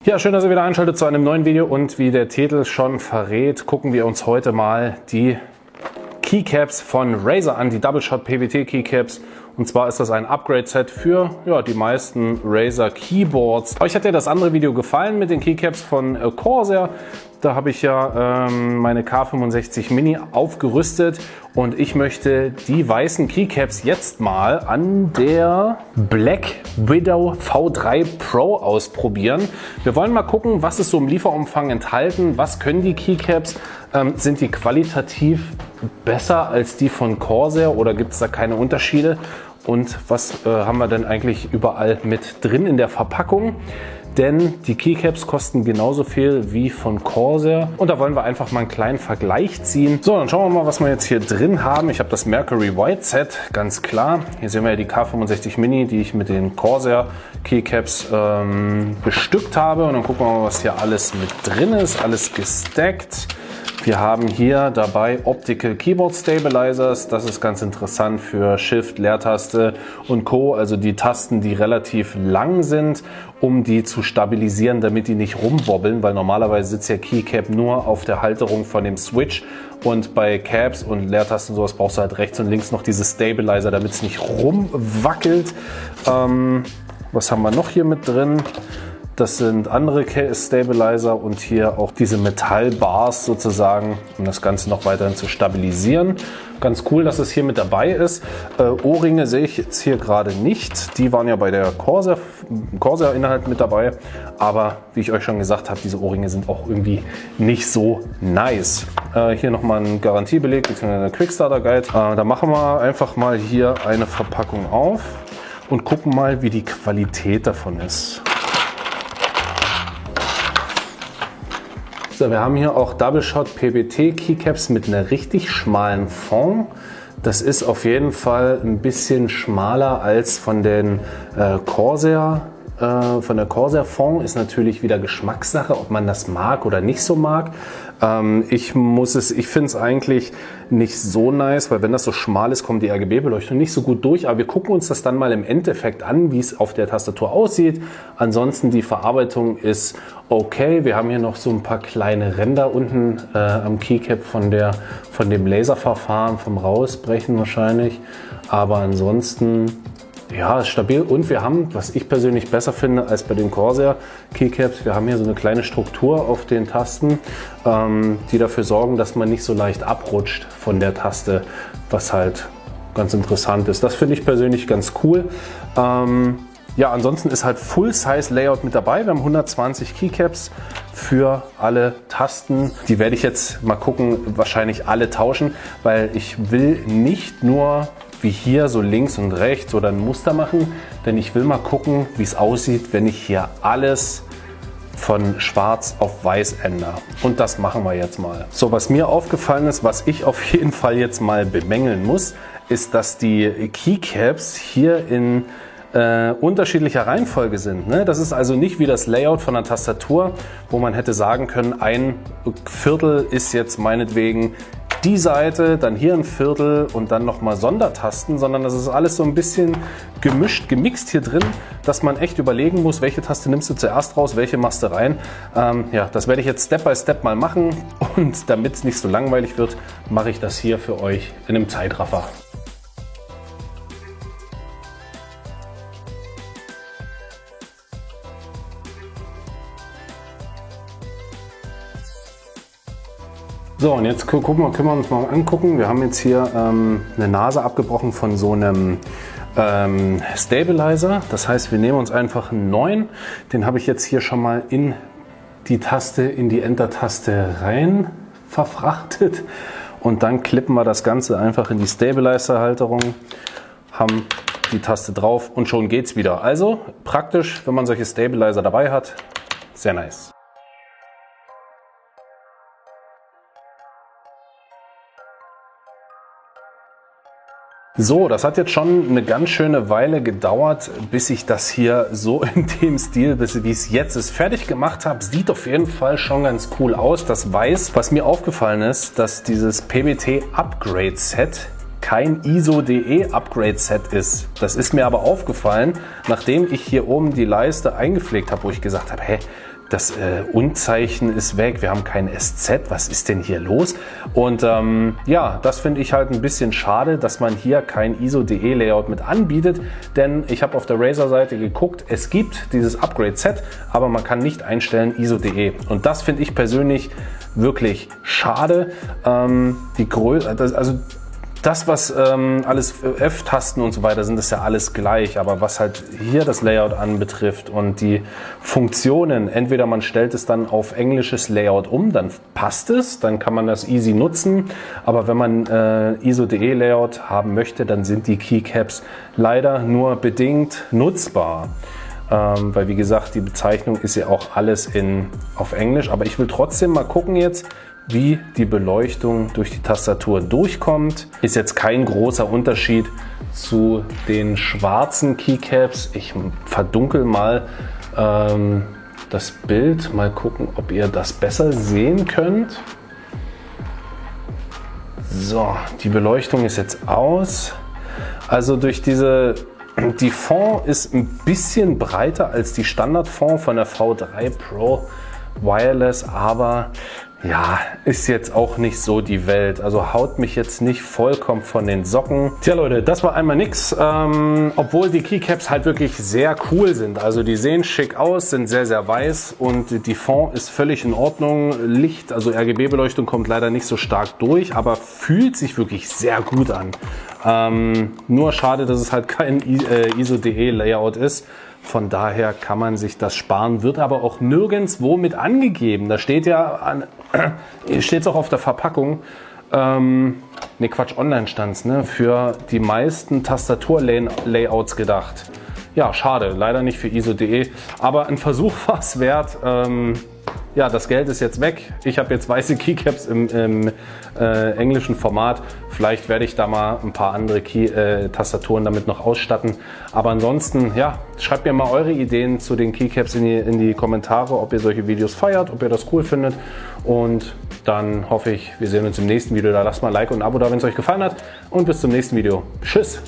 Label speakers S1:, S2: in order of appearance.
S1: Ja, schön, dass ihr wieder einschaltet zu einem neuen Video und wie der Titel schon verrät, gucken wir uns heute mal die Keycaps von Razer an, die Double Shot PBT Keycaps. Und zwar ist das ein Upgrade-Set für die meisten Razer Keyboards. Euch hat ja das andere Video gefallen mit den Keycaps von Corsair. Da habe ich ja meine K65 Mini aufgerüstet und ich möchte die weißen Keycaps jetzt mal an der Black Widow V3 Pro ausprobieren. Wir wollen mal gucken, was ist so im Lieferumfang enthalten, was können die Keycaps, sind die qualitativ besser als die von Corsair oder gibt es da keine Unterschiede? Und was haben wir denn eigentlich überall mit drin in der Verpackung? Denn die Keycaps kosten genauso viel wie von Corsair. Und da wollen wir einfach mal einen kleinen Vergleich ziehen. So, dann schauen wir mal, was wir jetzt hier drin haben. Ich habe das Mercury White Set, ganz klar. Hier sehen wir ja die K65 Mini, die ich mit den Corsair Keycaps bestückt habe. Und dann gucken wir mal, was hier alles mit drin ist. Alles gestackt. Wir haben hier dabei Optical Keyboard Stabilizers. Das ist ganz interessant für Shift, Leertaste und Co. Also die Tasten, die relativ lang sind, um die zu stabilisieren, damit die nicht rumwobbeln, weil normalerweise sitzt ja Keycap nur auf der Halterung von dem Switch. Und bei Caps und Leertasten und sowas brauchst du halt rechts und links noch diese Stabilizer, damit es nicht rumwackelt. Was haben wir noch hier mit drin? Das sind andere Stabilizer und hier auch diese Metallbars sozusagen, um das Ganze noch weiterhin zu stabilisieren. Ganz cool, dass es hier mit dabei ist. Ohrringe sehe ich jetzt hier gerade nicht. Die waren ja bei der Corsair-Inhalt mit dabei. Aber wie ich euch schon gesagt habe, diese Ohrringe sind auch irgendwie nicht so nice. Hier nochmal ein Garantiebeleg bzw. ein Quickstarter Guide. Da machen wir einfach mal hier eine Verpackung auf und gucken mal, wie die Qualität davon ist. So, wir haben hier auch Double Shot PBT Keycaps mit einer richtig schmalen Fond. Das ist auf jeden Fall ein bisschen schmaler als von den Corsair. Von der Corsair Fond ist natürlich wieder Geschmackssache, ob man das mag oder nicht so mag. Ich finde es eigentlich nicht so nice, weil wenn das so schmal ist, kommt die RGB-Beleuchtung nicht so gut durch. Aber wir gucken uns das dann mal im Endeffekt an, wie es auf der Tastatur aussieht. Ansonsten die Verarbeitung ist okay. Wir haben hier noch so ein paar kleine Ränder unten am Keycap von dem Laserverfahren, vom Rausbrechen wahrscheinlich. Aber ansonsten ja, ist stabil und wir haben, was ich persönlich besser finde als bei den Corsair Keycaps, wir haben hier so eine kleine Struktur auf den Tasten, die dafür sorgen, dass man nicht so leicht abrutscht von der Taste, was halt ganz interessant ist. Das finde ich persönlich ganz cool. Ja, ansonsten ist halt Full-Size-Layout mit dabei. Wir haben 120 Keycaps für alle Tasten. Die werde ich jetzt mal gucken, wahrscheinlich alle tauschen, weil ich will nicht nur wie hier so links und rechts oder ein Muster machen, denn ich will mal gucken, wie es aussieht, wenn ich hier alles von schwarz auf weiß ändere. Und das machen wir jetzt mal. So, was mir aufgefallen ist, was ich auf jeden Fall jetzt mal bemängeln muss, ist, dass die Keycaps hier in unterschiedlicher Reihenfolge sind. Ne? Das ist also nicht wie das Layout von einer Tastatur, wo man hätte sagen können, ein Viertel ist jetzt meinetwegen die Seite, dann hier ein Viertel und dann nochmal Sondertasten, sondern das ist alles so ein bisschen gemischt, gemixt hier drin, dass man echt überlegen muss, welche Taste nimmst du zuerst raus, welche machst du rein. Ja, das werde ich jetzt Step by Step mal machen und damit es nicht so langweilig wird, mache ich das hier für euch in einem Zeitraffer. So, und jetzt können wir uns mal angucken. Wir haben jetzt hier eine Nase abgebrochen von so einem Stabilizer. Das heißt, wir nehmen uns einfach einen neuen. Den habe ich jetzt hier schon mal in die Enter-Taste rein verfrachtet. Und dann klippen wir das Ganze einfach in die Stabilizer-Halterung, haben die Taste drauf und schon geht's wieder. Also praktisch, wenn man solche Stabilizer dabei hat. Sehr nice. So, das hat jetzt schon eine ganz schöne Weile gedauert, bis ich das hier so in dem Stil, wie es jetzt ist, fertig gemacht habe. Sieht auf jeden Fall schon ganz cool aus, das Weiß. Was mir aufgefallen ist, dass dieses PBT Upgrade Set kein ISO.de Upgrade Set ist. Das ist mir aber aufgefallen, nachdem ich hier oben die Leiste eingepflegt habe, wo ich gesagt habe, hä, das Unzeichen ist weg, wir haben kein SZ, was ist denn hier los? Und ja, das finde ich halt ein bisschen schade, dass man hier kein ISO.de Layout mit anbietet, denn ich habe auf der Razer-Seite geguckt, es gibt dieses Upgrade-Set, aber man kann nicht einstellen ISO.de. Und das finde ich persönlich wirklich schade. Die Größe, also das, was alles F-Tasten und so weiter sind, ist ja alles gleich, aber was halt hier das Layout anbetrifft und die Funktionen, entweder man stellt es dann auf englisches Layout um, dann passt es, dann kann man das easy nutzen, aber wenn man ISO.de Layout haben möchte, dann sind die Keycaps leider nur bedingt nutzbar. Weil wie gesagt, die Bezeichnung ist ja auch alles auf Englisch, aber ich will trotzdem mal gucken jetzt, wie die Beleuchtung durch die Tastatur durchkommt. Ist jetzt kein großer Unterschied zu den schwarzen Keycaps. Ich verdunkel mal das Bild, mal gucken, ob ihr das besser sehen könnt. So, die Beleuchtung ist jetzt aus. Also durch die Font ist ein bisschen breiter als die Standardfont von der V3 Pro Wireless, aber ja, ist jetzt auch nicht so die Welt. Also haut mich jetzt nicht vollkommen von den Socken. Tja Leute, das war einmal nix. Obwohl die Keycaps halt wirklich sehr cool sind. Also die sehen schick aus, sind sehr, sehr weiß und die Font ist völlig in Ordnung. Licht, also RGB-Beleuchtung kommt leider nicht so stark durch, aber fühlt sich wirklich sehr gut an. Nur schade, dass es halt kein ISO.de Layout ist. Von daher kann man sich das sparen, wird aber auch nirgendwo mit angegeben. Da steht ja, steht es auch auf der Verpackung, ne Quatsch, online stand's, ne, für die meisten Tastaturlayouts gedacht. Ja, schade, leider nicht für ISO.de, aber ein Versuch war es wert. Ja, das Geld ist jetzt weg. Ich habe jetzt weiße Keycaps im englischen Format. Vielleicht werde ich da mal ein paar andere Tastaturen damit noch ausstatten. Aber ansonsten, ja, schreibt mir mal eure Ideen zu den Keycaps in die Kommentare, ob ihr solche Videos feiert, ob ihr das cool findet. Und dann hoffe ich, wir sehen uns im nächsten Video. Da lasst mal ein Like und ein Abo da, wenn es euch gefallen hat. Und bis zum nächsten Video. Tschüss!